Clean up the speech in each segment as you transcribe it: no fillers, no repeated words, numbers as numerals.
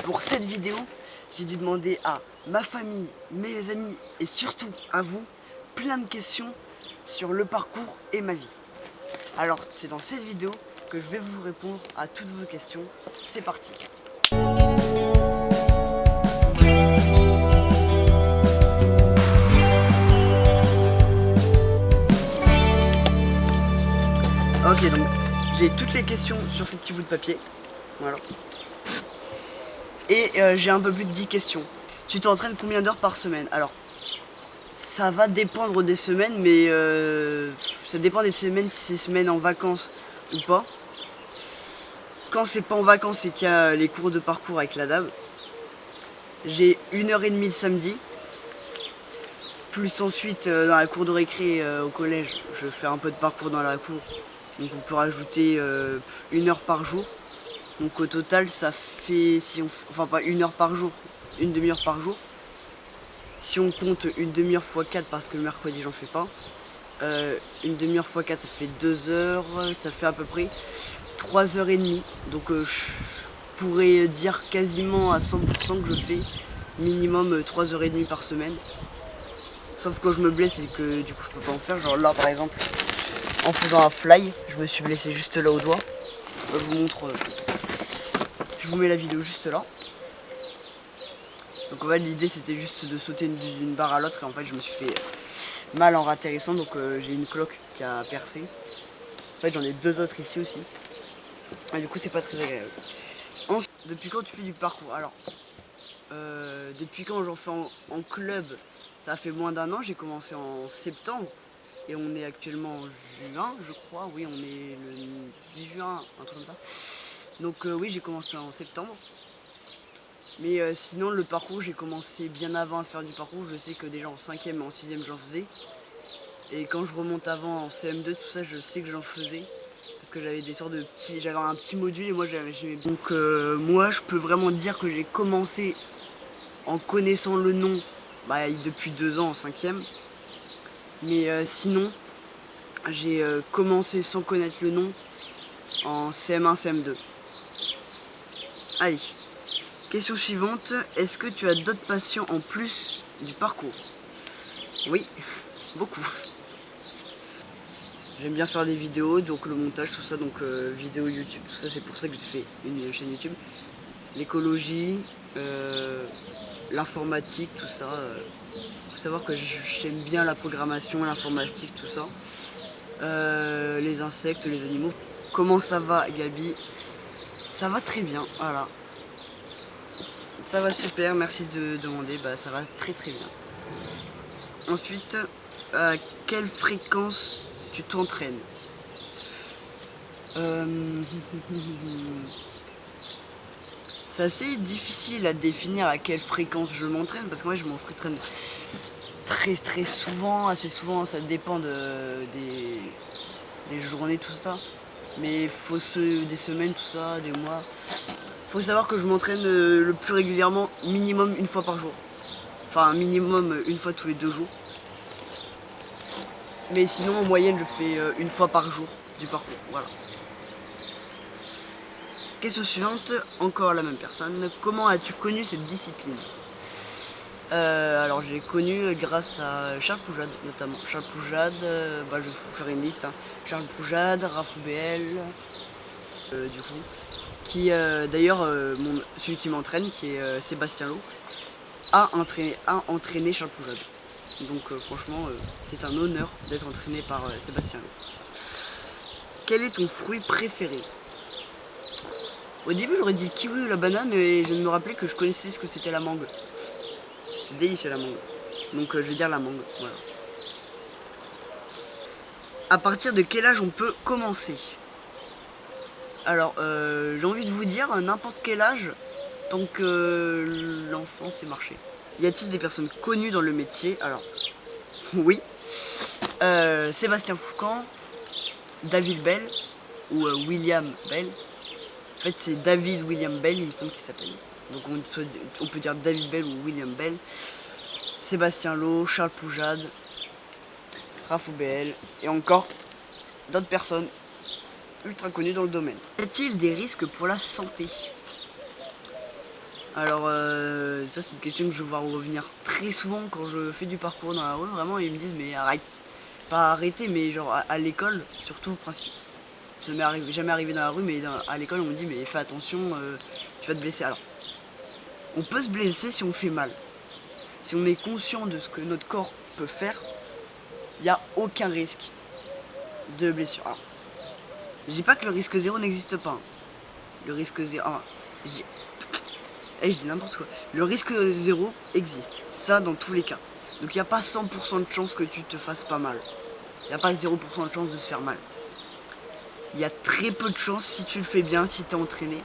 Pour cette vidéo, j'ai dû demander à ma famille, mes amis et surtout à vous, plein de questions sur le parcours et ma vie. Alors c'est dans cette vidéo que je vais vous répondre à toutes vos questions. C'est parti. Ok, donc j'ai toutes les questions sur ces petits bouts de papier. Voilà. Et j'ai un peu plus de 10 questions. Tu t'entraînes combien d'heures par semaine? Alors, ça va dépendre des semaines, mais ça dépend des semaines, si c'est semaine en vacances ou pas. Quand c'est pas en vacances, c'est qu'il y a les cours de parcours avec la DAB. J'ai 1h30 le samedi. Plus ensuite, dans la cour de récré au collège, je fais un peu de parcours dans la cour. Donc on peut rajouter 1 heure par jour. Donc au total, ça fait, enfin pas 1 heure par jour, une demi-heure par jour. Si on compte une demi-heure x 4 parce que le mercredi j'en fais pas, une demi-heure x 4 ça fait 2 heures, ça fait à peu près 3h30. Donc je pourrais dire quasiment à 100% que je fais minimum 3h30 par semaine. Sauf quand je me blesse et que du coup je peux pas en faire. Genre là par exemple, en faisant un fly, je me suis blessé juste là au doigt. Je vous montre, je vous mets la vidéo juste là. Donc en fait l'idée c'était juste de sauter d'une barre à l'autre et en fait je me suis fait mal en ratterrissant, donc j'ai une cloque qui a percé. En fait j'en ai 2 autres ici aussi. Et du coup c'est pas très agréable. Ensuite, depuis quand tu fais du parcours? Alors depuis quand j'en fais en club, ça fait moins d'1 an, j'ai commencé en septembre. Et on est actuellement en juin, je crois. Oui, on est le 10 juin, un truc comme ça. Donc oui, j'ai commencé en septembre. Mais sinon, le parcours, j'ai commencé bien avant à faire du parcours. Je sais que déjà en 5e et en 6e, j'en faisais. Et quand je remonte avant, en CM2, tout ça, je sais que j'en faisais. Parce que j'avais des sortes de petits... J'avais un petit module et moi, j'aimais bien. Donc moi, je peux vraiment dire que j'ai commencé en connaissant le nom depuis 2 ans en 5e. Mais sinon... J'ai commencé sans connaître le nom en CM1, CM2. Allez, question suivante. Est-ce que tu as d'autres passions en plus du parcours? Oui, beaucoup. J'aime bien faire des vidéos, donc le montage, tout ça, donc vidéo YouTube, tout ça, c'est pour ça que j'ai fait une chaîne YouTube. L'écologie, l'informatique, tout ça. Faut savoir que j'aime bien la programmation, l'informatique, tout ça. Les insectes, les animaux. Comment ça va, Gabi? Ça va très bien, voilà. Ça va super, merci de demander, ça va très très bien. Ensuite, à quelle fréquence tu t'entraînes? C'est assez difficile à définir à quelle fréquence je m'entraîne, parce que moi je m'entraîne très souvent, assez souvent, ça dépend des journées, tout ça. Mais faut des semaines, tout ça, des mois. Faut savoir que je m'entraîne le plus régulièrement, minimum 1 fois par jour. Enfin, minimum 1 fois tous les 2 jours. Mais sinon, en moyenne, je fais 1 fois par jour du parcours. Voilà. Question suivante, encore la même personne. Comment as-tu connu cette discipline? Alors, j'ai connu grâce à Charles Poujade, notamment. Charles Poujade, je vais vous faire une liste. Charles Poujade, Rafou BL, du coup. Qui d'ailleurs, celui qui m'entraîne, qui est Sébastien Lowe, a entraîné Charles Poujade. Donc franchement, c'est un honneur d'être entraîné par Sébastien Lowe. Quel est ton fruit préféré? Au début, j'aurais dit kiwi ou la banane, mais je viens de me rappeler que je connaissais ce que c'était la mangue. C'est délicieux la mangue. Donc je vais dire la mangue, voilà. À partir de quel âge on peut commencer? Alors, j'ai envie de vous dire n'importe quel âge, tant que l'enfant sait marcher. Y a-t-il des personnes connues dans le métier? Alors, oui. Sébastien Foucan, David Bell, ou William Bell. En fait, c'est David William Bell, il me semble qu'il s'appelle. Donc on peut dire David Bell ou William Bell. Sébastien Lowe, Charles Poujade, Rafou BL, et encore d'autres personnes ultra connues dans le domaine. Y a-t-il des risques pour la santé? Alors ça c'est une question que je vais voir revenir très souvent quand je fais du parcours dans la rue. Vraiment ils me disent mais arrête, pas arrêter mais genre à l'école surtout principe. Ça m'est jamais arrivé dans la rue mais à l'école on me dit mais fais attention, tu vas te blesser. Alors on peut se blesser si on fait mal. Si on est conscient de ce que notre corps peut faire, il n'y a aucun risque de blessure. Alors, je dis pas que le risque zéro n'existe pas. Hein. Le risque zéro... je dis n'importe quoi. Le risque zéro existe. Ça dans tous les cas. Donc il n'y a pas 100% de chance que tu te fasses pas mal. Il n'y a pas 0% de chance de se faire mal. Il y a très peu de chance si tu le fais bien, si tu es entraîné.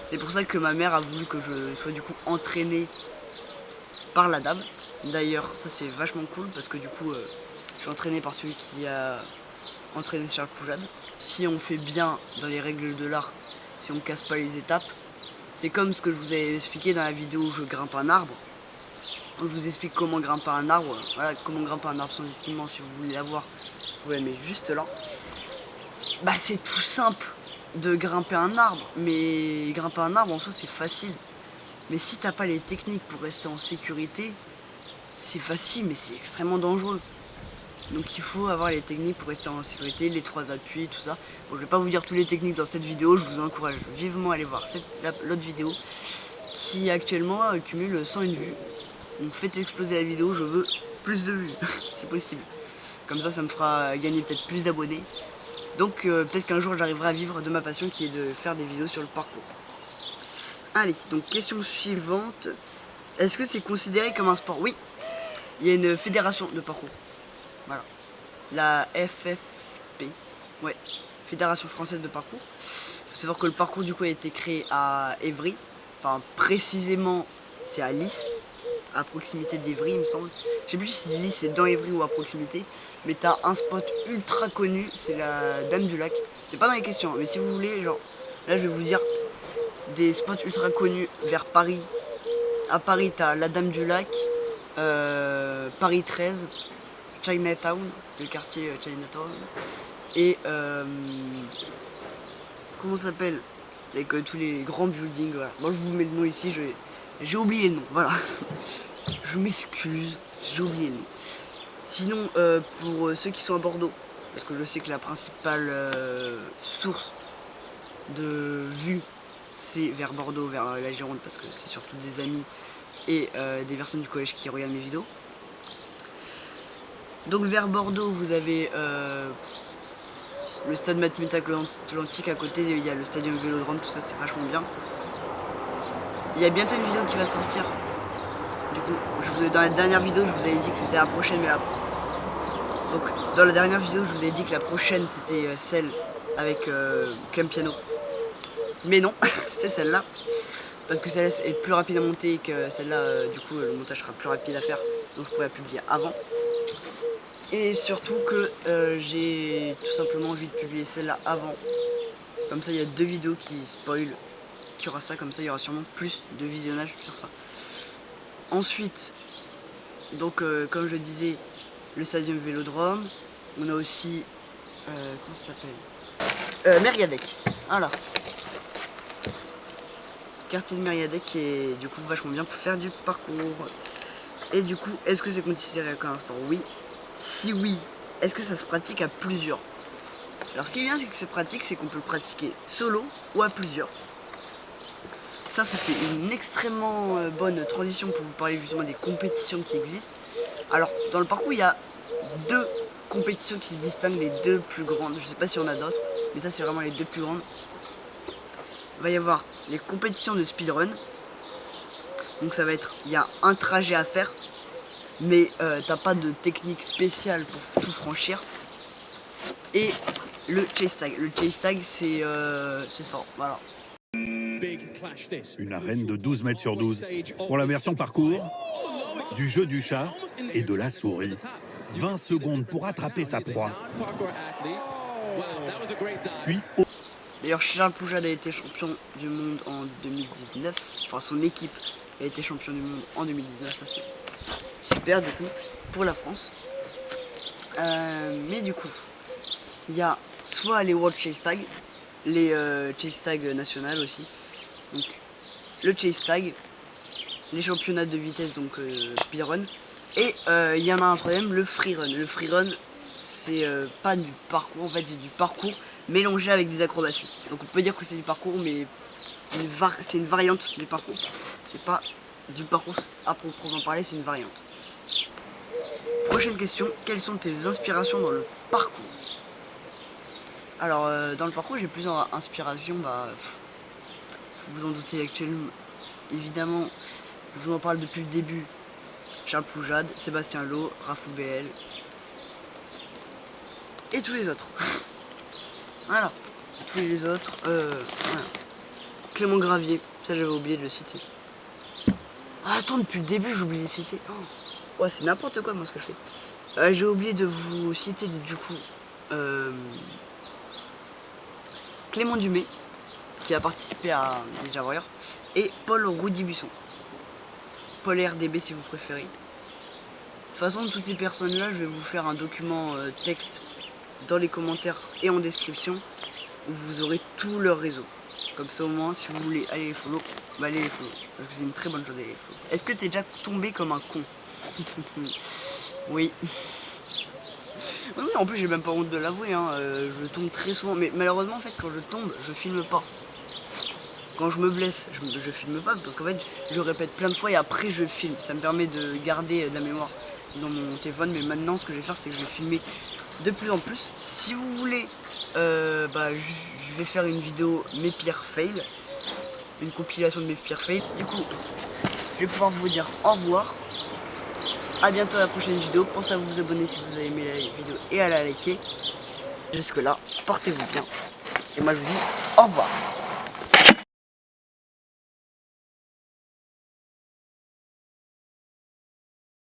C'est pour ça que ma mère a voulu que je sois du coup entraîné par la DAB. D'ailleurs ça c'est vachement cool parce que du coup je suis entraîné par celui qui a entraîné Charles Poujade. Si on fait bien dans les règles de l'art, si on casse pas les étapes, c'est comme ce que je vous ai expliqué dans la vidéo où je grimpe un arbre. Où je vous explique comment grimper un arbre. Voilà, comment grimper un arbre sans équipement, si vous voulez la voir, vous pouvez la mettre juste là. Bah c'est tout simple de grimper un arbre, mais grimper un arbre en soi c'est facile. Mais si t'as pas les techniques pour rester en sécurité, c'est facile mais c'est extrêmement dangereux. Donc il faut avoir les techniques pour rester en sécurité, les 3 appuis, tout ça. Bon, je vais pas vous dire toutes les techniques dans cette vidéo, je vous encourage vivement à aller voir l'autre vidéo qui actuellement cumule 101 vues. Donc faites exploser la vidéo, je veux plus de vues, c'est possible. Comme ça me fera gagner peut-être plus d'abonnés. Donc peut-être qu'un jour j'arriverai à vivre de ma passion qui est de faire des vidéos sur le parcours. Allez, donc question suivante. Est-ce que c'est considéré comme un sport? Oui, il y a une fédération de parcours. Voilà, la FFP, ouais, Fédération Française de Parcours. Il faut savoir que le parcours du coup a été créé à Évry, enfin précisément c'est à Lys, à proximité d'Évry il me semble. Je sais plus si Lys c'est dans Évry ou à proximité, mais t'as un spot ultra connu, c'est la Dame du Lac. C'est pas dans les questions, mais si vous voulez, genre, là je vais vous dire des spots ultra connus vers Paris. À Paris t'as la Dame du Lac, Paris 13, Chinatown, le quartier Chinatown, et comment ça s'appelle, avec tous les grands buildings, voilà. Moi je vous mets le nom ici, j'ai oublié le nom, voilà. Je m'excuse, j'ai oublié le nom. Sinon pour ceux qui sont à Bordeaux, parce que je sais que la principale source de vue c'est vers Bordeaux, vers la Gironde, parce que c'est surtout des amis et des personnes du collège qui regardent mes vidéos. Donc vers Bordeaux, vous avez le stade Matmut Atlantique, à côté il y a le stadium Vélodrome, tout ça c'est vachement bien. Il y a bientôt une vidéo qui va sortir. Du coup, dans la dernière vidéo, je vous avais dit que c'était la prochaine, mais donc dans la dernière vidéo, je vous ai dit que la prochaine c'était celle avec Clem Piano. Mais non, c'est celle-là. Parce que celle-là est plus rapide à monter et que celle-là, du coup, le montage sera plus rapide à faire. Donc je pourrais la publier avant. Et surtout que j'ai tout simplement envie de publier celle-là avant. Comme ça il y a 2 vidéos qui spoil qu'il y aura ça, comme ça il y aura sûrement plus de visionnage sur ça. Ensuite, donc comme je disais, le stadium Vélodrome. On a aussi, comment ça s'appelle, Mériadec, voilà. Quartier de Mériadec qui est du coup vachement bien pour faire du parcours. Et du coup, est-ce que c'est considéré comme un sport? Oui. Si oui, est-ce que ça se pratique à plusieurs? Alors ce qui est bien, c'est que c'est pratique, c'est qu'on peut le pratiquer solo ou à plusieurs. Ça fait une extrêmement bonne transition pour vous parler justement des compétitions qui existent. Alors dans le parcours, il y a 2 compétitions qui se distinguent, les 2 plus grandes. Je sais pas si on a d'autres, mais ça c'est vraiment les 2 plus grandes. Il va y avoir les compétitions de speedrun. Donc ça va être, il y a un trajet à faire, mais t'as pas de technique spéciale pour tout franchir. Et le chase tag. Le chase tag c'est ça, voilà. Une arène de 12 mètres sur 12 pour la version parcours, du jeu du chat et de la souris. 20 secondes pour attraper sa proie. Puis, d'ailleurs, Charles Poujade a été champion du monde en 2019. Enfin, son équipe a été champion du monde en 2019. Ça, c'est super, du coup, pour la France. Mais du coup, il y a soit les World Chase Tag, les Chase Tag nationales aussi. Donc, le Chase Tag, les championnats de vitesse, donc speedrun. Et il y en a un troisième, le freerun. Le freerun, c'est pas du parcours, en fait c'est du parcours mélangé avec des acrobaties. Donc on peut dire que c'est du parcours, mais c'est une variante du parcours. C'est pas du parcours à proprement parler, c'est une variante. Prochaine question, quelles sont tes inspirations dans le parcours? Alors dans le parcours j'ai plusieurs inspirations, vous vous en doutez actuellement, évidemment, je vous en parle depuis le début. Charles Poujade, Sébastien Lowe, Rafou BL et tous les autres. Voilà, tous les autres, voilà. Clément Gravier, ça j'avais oublié de le citer. Ah, attends, depuis le début j'ai oublié de citer. Oh. Ouais, c'est n'importe quoi moi ce que je fais. J'ai oublié de vous citer du coup Clément Dumais, qui a participé à Ninja Warrior, et Paul Roudibusson. Paul RDB si vous préférez. De toute façon, toutes ces personnes-là, je vais vous faire un document texte dans les commentaires et en description où vous aurez tout leur réseau. Comme ça au moins, si vous voulez aller les follow, allez les follow. Parce que c'est une très bonne chose d'aller les follow. Est-ce que t'es déjà tombé comme un con? Oui. Oui, en plus j'ai même pas honte de l'avouer, hein. Je tombe très souvent, mais malheureusement en fait quand je tombe, je filme pas. Quand je me blesse, je filme pas parce qu'en fait je répète plein de fois et après je filme. Ça me permet de garder de la mémoire dans mon téléphone, mais maintenant ce que je vais faire c'est que je vais filmer de plus en plus. Si vous voulez, je vais faire une vidéo mes pires fails, une compilation de mes pires fails. Du coup, je vais pouvoir vous dire au revoir. A bientôt à la prochaine vidéo. Pensez à vous abonner si vous avez aimé la vidéo et à la liker. Jusque là, portez-vous bien. Et moi je vous dis au revoir.